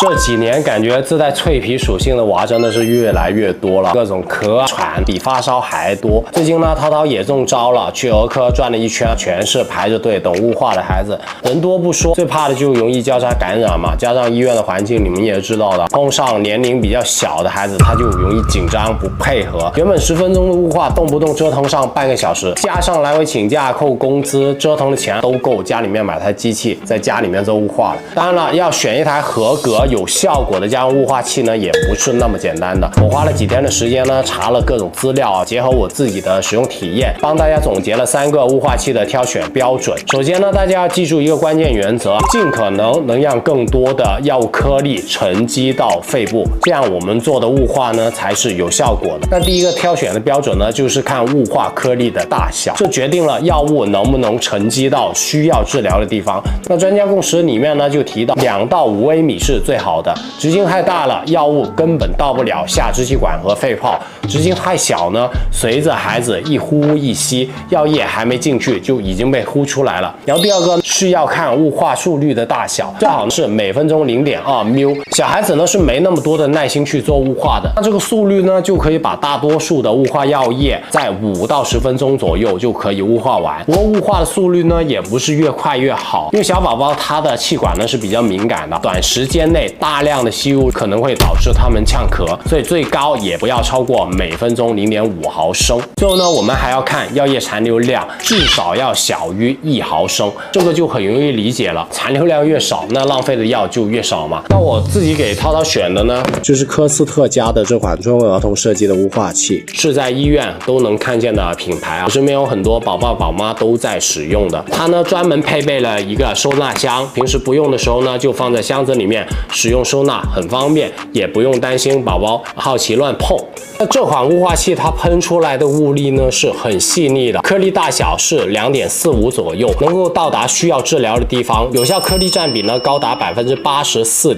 这几年感觉自带脆皮属性的娃真的是越来越多了，各种咳喘比发烧还多。最近呢，涛涛也中招了，去儿科转了一圈，全是排着队等雾化的孩子，人多不说，最怕的就容易交叉感染嘛。加上医院的环境，你们也知道的，碰上年龄比较小的孩子，他就容易紧张不配合。原本10分钟的雾化，动不动折腾上半个小时，加上来回请假扣工资，折腾的钱都够家里面买台机器，在家里面做雾化了。当然了，要选一台合格有效果的家用雾化器呢，也不是那么简单的。我花了几天的时间呢，查了各种资料啊，结合我自己的使用体验，帮大家总结了3个雾化器的挑选标准。首先呢，大家要记住一个关键原则，尽可能让更多的药物颗粒沉积到肺部，这样我们做的雾化呢才是有效果的。那第一个挑选的标准呢，就是看雾化颗粒的大小，这决定了药物能不能沉积到需要治疗的地方。那专家共识里面呢就提到2到5微米是最好的，直径太大了，药物根本到不了下支气管和肺泡；直径太小呢，随着孩子一呼一吸，药液还没进去就已经被呼出来了。然后第二个是要看雾化速率的大小，最好是每分钟0.2 μ。小孩子呢是没那么多的耐心去做雾化的，那这个速率呢就可以把大多数的雾化药液在5到10分钟左右就可以雾化完。不过雾化的速率呢也不是越快越好，因为小宝宝他的气管呢是比较敏感的，短时间内大量的吸入可能会导致他们呛咳，所以最高也不要超过每分钟0.5毫升。最后呢，我们还要看药液残留量，至少要小于1毫升，这个就很容易理解了，残留量越少，那浪费的药就越少嘛。那我自己给涛涛选的呢，就是科斯特家的这款专为儿童设计的雾化器，是在医院都能看见的品牌啊，我身边有很多宝爸宝妈都在使用的。它呢专门配备了一个收纳箱，平时不用的时候呢就放在箱子里面，使用收纳很方便，也不用担心宝宝好奇乱碰。那这款雾化器它喷出来的雾粒呢是很细腻的，颗粒大小是2.45左右，能够到达需要治疗的地方，有效颗粒占比呢高达84.62%，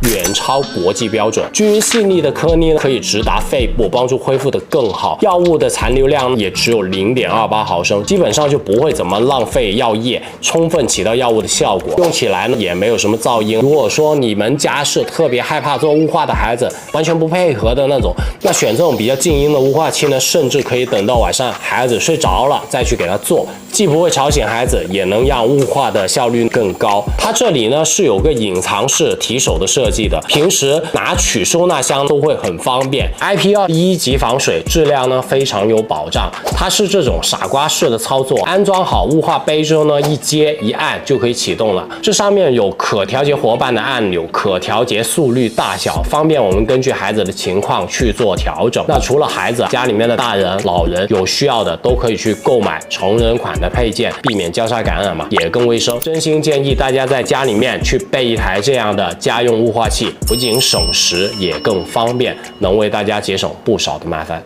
远超国际标准。均匀细腻的颗粒呢可以直达肺部，帮助恢复得更好。药物的残留量也只有0.28毫升，基本上就不会怎么浪费药液，充分起到药物的效果。用起来呢也没有什么噪音。如果说你们家是特别害怕做雾化的孩子，完全不配合的那种，那选这种比较静音的雾化器呢，甚至可以等到晚上孩子睡着了再去给他做，既不会吵醒孩子，也能让雾化的效率更高。它这里呢是有个隐藏式提手的设计的，平时拿取收纳箱都会很方便。IP21级防水，质量呢非常有保障。它是这种傻瓜式的操作，安装好雾化杯之后呢，一接一按就可以启动了。这上面有可调节活瓣的按钮，可调节速率大小，方便我们根据孩子的情况去做调整。那除了孩子，家里面的大人、老人有需要的都可以去购买成人款的配件，避免交叉感染嘛，也更卫生。真心建议大家在家里面去备一台这样的家用雾化器，不仅省时，也更方便，能为大家节省不少的麻烦。